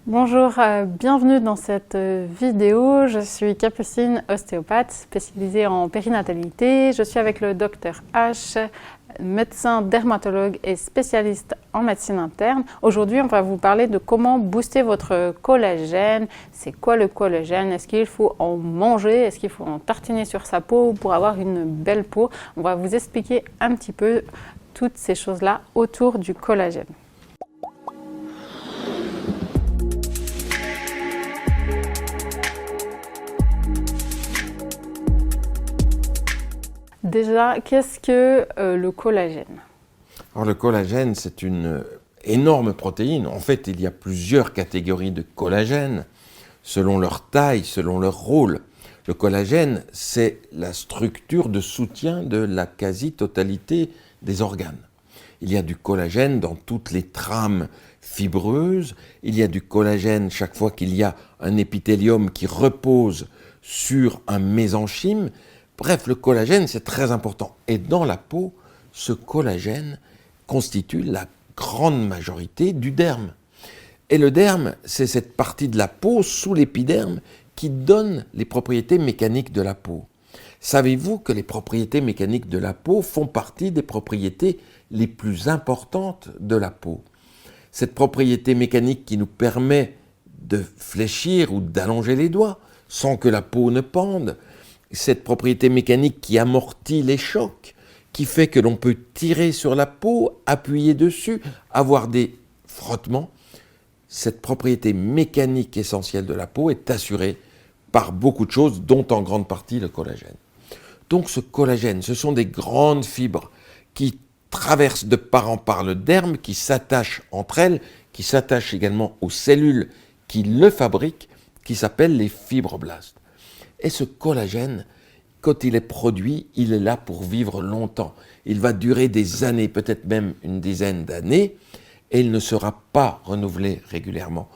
Bonjour, bienvenue dans cette vidéo. Je suis Capucine, ostéopathe spécialisée en périnatalité. Je suis avec le docteur H, médecin dermatologue et spécialiste en médecine interne. Aujourd'hui, on va vous parler de comment booster votre collagène. C'est quoi le collagène? Est-ce qu'il faut en manger? Est-ce qu'il faut en tartiner sur sa peau pour avoir une belle peau? On va vous expliquer un petit peu toutes ces choses-là autour du collagène. Déjà, qu'est-ce que le collagène? Alors le collagène, c'est une énorme protéine. En fait, il y a plusieurs catégories de collagène, selon leur taille, selon leur rôle. Le collagène, c'est la structure de soutien de la quasi-totalité des organes. Il y a du collagène dans toutes les trames fibreuses. Il y a du collagène chaque fois qu'il y a un épithélium qui repose sur un mésenchyme. Bref, le collagène, c'est très important. Et dans la peau, ce collagène constitue la grande majorité du derme. Et le derme, c'est cette partie de la peau sous l'épiderme qui donne les propriétés mécaniques de la peau. Savez-vous que les propriétés mécaniques de la peau font partie des propriétés les plus importantes de la peau? Cette propriété mécanique qui nous permet de fléchir ou d'allonger les doigts sans que la peau ne pende, cette propriété mécanique qui amortit les chocs, qui fait que l'on peut tirer sur la peau, appuyer dessus, avoir des frottements. Cette propriété mécanique essentielle de la peau est assurée par beaucoup de choses, dont en grande partie le collagène. Donc ce collagène, ce sont des grandes fibres qui traversent de part en part le derme, qui s'attachent entre elles, qui s'attachent également aux cellules qui le fabriquent, qui s'appellent les fibroblastes. Et ce collagène, quand il est produit, il est là pour vivre longtemps. Il va durer des années, peut-être même une dizaine d'années, et il ne sera pas renouvelé régulièrement.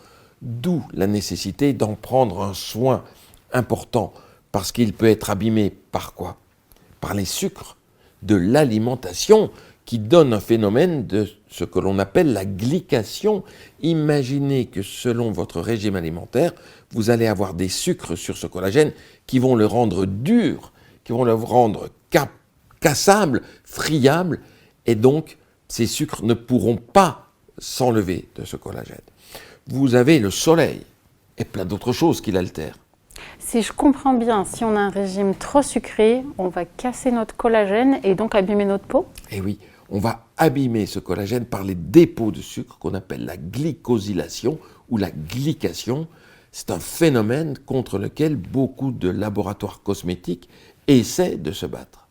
D'où la nécessité d'en prendre un soin important, parce qu'il peut être abîmé par quoi? Par les sucres de l'alimentation, qui donne un phénomène de ce que l'on appelle la glycation. Imaginez que selon votre régime alimentaire, vous allez avoir des sucres sur ce collagène qui vont le rendre dur, qui vont le rendre cassable, friable, et donc ces sucres ne pourront pas s'enlever de ce collagène. Vous avez le soleil et plein d'autres choses qui l'altèrent. Si je comprends bien, si on a un régime trop sucré, on va casser notre collagène et donc abîmer notre peau? Eh oui, on va abîmer ce collagène par les dépôts de sucre qu'on appelle la glycosylation ou la glycation. C'est un phénomène contre lequel beaucoup de laboratoires cosmétiques essaient de se battre.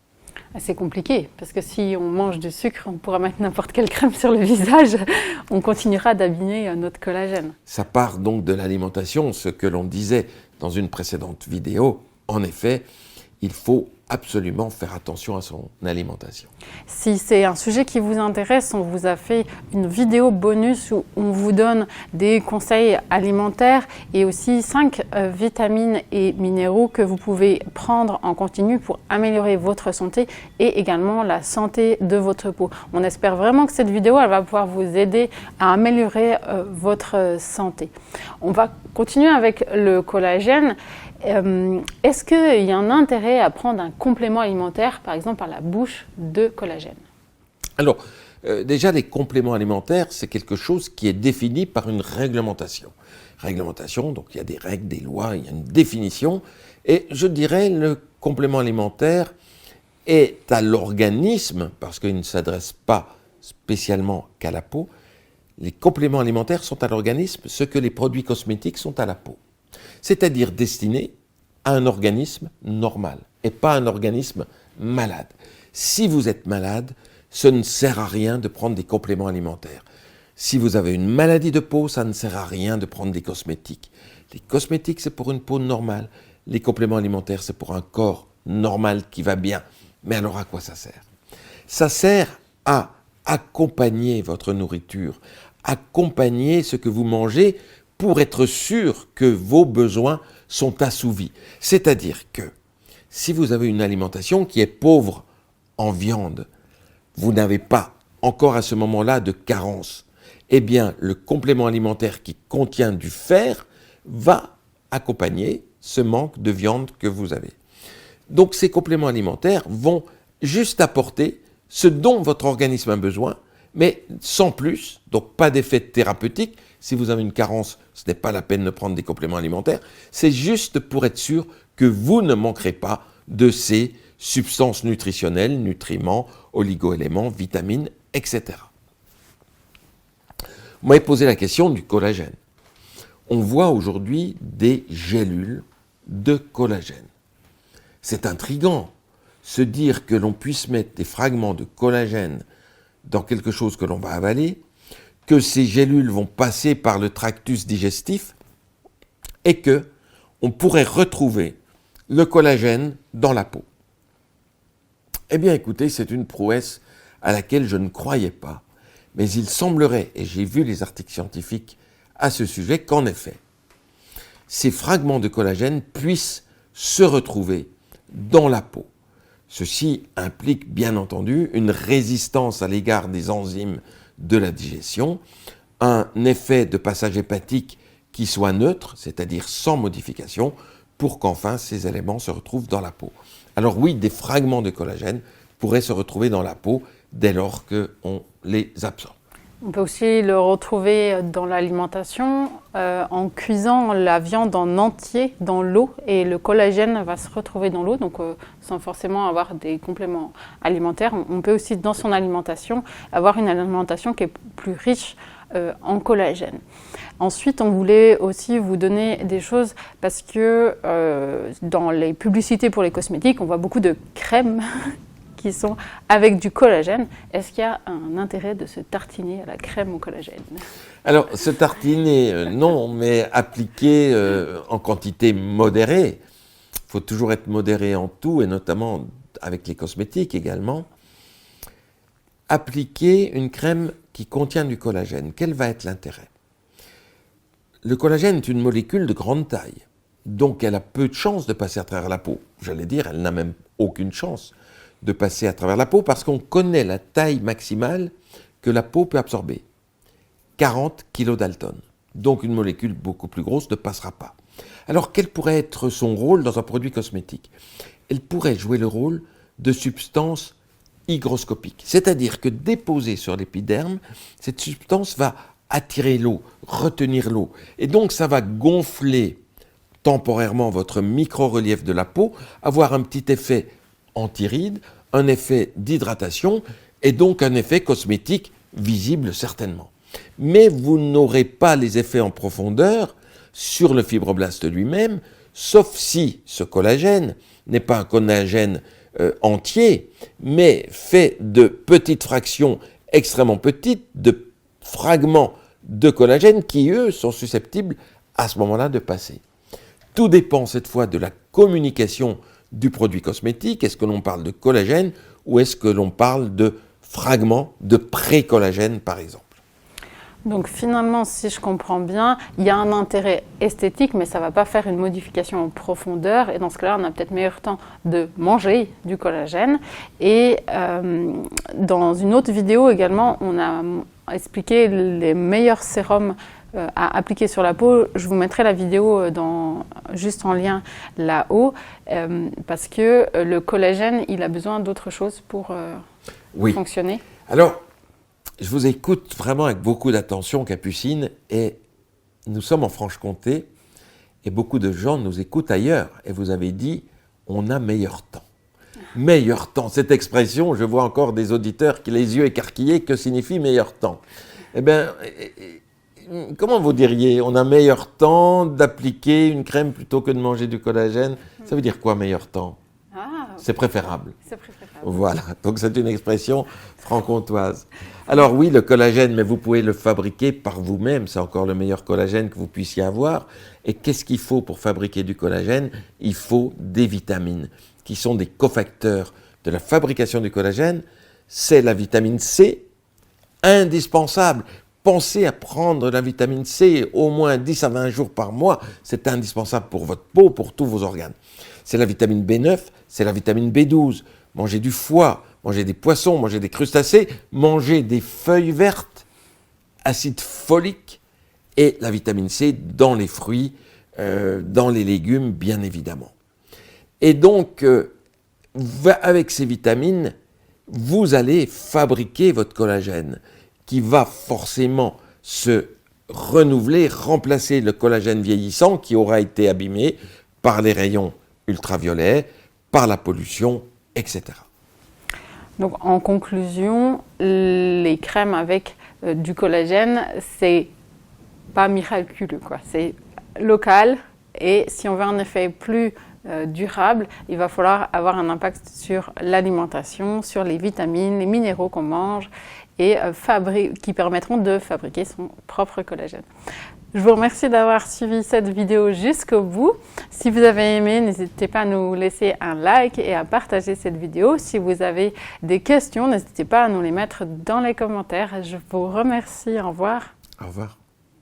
C'est compliqué, parce que si on mange du sucre, on pourra mettre n'importe quelle crème sur le visage, on continuera d'abîmer notre collagène. Ça part donc de l'alimentation, ce que l'on disait dans une précédente vidéo. En effet, il faut absolument faire attention à son alimentation. Si c'est un sujet qui vous intéresse, on vous a fait une vidéo bonus où on vous donne des conseils alimentaires et aussi 5 vitamines et minéraux que vous pouvez prendre en continu pour améliorer votre santé et également la santé de votre peau. On espère vraiment que cette vidéo elle va pouvoir vous aider à améliorer votre santé. On va continuer avec le collagène. Est-ce qu'il y a un intérêt à prendre un complément alimentaire, par exemple à la bouche de collagène? Alors, déjà, les compléments alimentaires, c'est quelque chose qui est défini par une réglementation. Réglementation, donc il y a des règles, des lois, il y a une définition. Et je dirais, le complément alimentaire est à l'organisme, parce qu'il ne s'adresse pas spécialement qu'à la peau. Les compléments alimentaires sont à l'organisme ce que les produits cosmétiques sont à la peau. C'est-à-dire destiné à un organisme normal et pas un organisme malade. Si vous êtes malade, ce ne sert à rien de prendre des compléments alimentaires. Si vous avez une maladie de peau, ça ne sert à rien de prendre des cosmétiques. Les cosmétiques, c'est pour une peau normale. Les compléments alimentaires, c'est pour un corps normal qui va bien. Mais alors à quoi ça sert? Ça sert à accompagner votre nourriture, accompagner ce que vous mangez pour être sûr que vos besoins sont assouvis. C'est-à-dire que si vous avez une alimentation qui est pauvre en viande, vous n'avez pas encore à ce moment-là de carence. eh bien, le complément alimentaire qui contient du fer va accompagner ce manque de viande que vous avez. Donc, ces compléments alimentaires vont juste apporter ce dont votre organisme a besoin, mais sans plus, donc pas d'effet thérapeutique. Si vous avez une carence, ce n'est pas la peine de prendre des compléments alimentaires. C'est juste pour être sûr que vous ne manquerez pas de ces substances nutritionnelles, nutriments, oligo-éléments, vitamines, etc. Vous m'avez posé la question du collagène. On voit aujourd'hui des gélules de collagène. C'est intriguant, se dire que l'on puisse mettre des fragments de collagène dans quelque chose que l'on va avaler, que ces gélules vont passer par le tractus digestif et que on pourrait retrouver le collagène dans la peau. Eh bien, écoutez, c'est une prouesse à laquelle je ne croyais pas, mais il semblerait, et j'ai vu les articles scientifiques à ce sujet, qu'en effet, ces fragments de collagène puissent se retrouver dans la peau. Ceci implique bien entendu une résistance à l'égard des enzymes de la digestion, un effet de passage hépatique qui soit neutre, c'est-à-dire sans modification, pour qu'enfin ces éléments se retrouvent dans la peau. Alors oui, des fragments de collagène pourraient se retrouver dans la peau dès lors qu'on les absorbe. On peut aussi le retrouver dans l'alimentation, en cuisant la viande en entier dans l'eau, et le collagène va se retrouver dans l'eau, donc sans forcément avoir des compléments alimentaires. On peut aussi, dans son alimentation, avoir une alimentation qui est plus riche en collagène. Ensuite, on voulait aussi vous donner des choses parce que dans les publicités pour les cosmétiques, on voit beaucoup de crèmes qui sont avec du collagène. Est-ce qu'il y a un intérêt de se tartiner à la crème au collagène? Alors, se tartiner, non, mais appliquer en quantité modérée. Il faut toujours être modéré en tout, et notamment avec les cosmétiques également. Appliquer une crème qui contient du collagène, quel va être l'intérêt? Le collagène est une molécule de grande taille, donc elle a peu de chances de passer à travers la peau. J'allais dire, elle n'a même aucune chance de passer à travers la peau parce qu'on connaît la taille maximale que la peau peut absorber. 40 kilodalton. Donc une molécule beaucoup plus grosse ne passera pas. Alors quel pourrait être son rôle dans un produit cosmétique? Elle pourrait jouer le rôle de substance hygroscopique. C'est-à-dire que déposée sur l'épiderme, cette substance va attirer l'eau, retenir l'eau. Et donc ça va gonfler temporairement votre micro-relief de la peau, avoir un petit effet antiride, un effet d'hydratation et donc un effet cosmétique visible certainement. Mais vous n'aurez pas les effets en profondeur sur le fibroblaste lui-même, sauf si ce collagène n'est pas un collagène entier, mais fait de petites fractions extrêmement petites, de fragments de collagène qui, eux, sont susceptibles à ce moment-là de passer. Tout dépend cette fois de la communication du produit cosmétique. Est-ce que l'on parle de collagène ou est-ce que l'on parle de fragments de pré-collagène, par exemple? Donc finalement, si je comprends bien, il y a un intérêt esthétique, mais ça ne va pas faire une modification en profondeur. Et dans ce cas-là, on a peut-être meilleur temps de manger du collagène. Et dans une autre vidéo également, on a expliqué les meilleurs sérums à appliquer sur la peau. Je vous mettrai la vidéo juste en lien là-haut, parce que le collagène, il a besoin d'autre chose pour fonctionner. Alors, je vous écoute vraiment avec beaucoup d'attention, Capucine, et nous sommes en Franche-Comté, et beaucoup de gens nous écoutent ailleurs, et vous avez dit, on a meilleur temps. Meilleur temps, cette expression, je vois encore des auditeurs qui les yeux écarquillés, que signifie meilleur temps? Eh bien, comment vous diriez, on a meilleur temps d'appliquer une crème plutôt que de manger du collagène? Ça veut dire quoi, meilleur temps? C'est préférable. C'est préférable. Voilà, donc c'est une expression franc-comtoise. Alors oui, le collagène, mais vous pouvez le fabriquer par vous-même, c'est encore le meilleur collagène que vous puissiez avoir. Et qu'est-ce qu'il faut pour fabriquer du collagène? Il faut des vitamines, qui sont des cofacteurs de la fabrication du collagène. C'est la vitamine C, indispensable. Pensez à prendre la vitamine C au moins 10 à 20 jours par mois. C'est indispensable pour votre peau, pour tous vos organes. C'est la vitamine B9, c'est la vitamine B12. Mangez du foie, mangez des poissons, mangez des crustacés, mangez des feuilles vertes. acide folique et la vitamine C dans les fruits, dans les légumes, bien évidemment. Et donc, avec ces vitamines, vous allez fabriquer votre collagène qui va forcément se renouveler, remplacer le collagène vieillissant qui aura été abîmé par les rayons ultraviolets, par la pollution, etc. Donc en conclusion, les crèmes avec du collagène, c'est pas miraculeux, quoi. C'est local et si on veut un effet plus durable, il va falloir avoir un impact sur l'alimentation, sur les vitamines, les minéraux qu'on mange et qui permettront de fabriquer son propre collagène. Je vous remercie d'avoir suivi cette vidéo jusqu'au bout. Si vous avez aimé, n'hésitez pas à nous laisser un like et à partager cette vidéo. Si vous avez des questions, n'hésitez pas à nous les mettre dans les commentaires. Je vous remercie. Au revoir. Au revoir.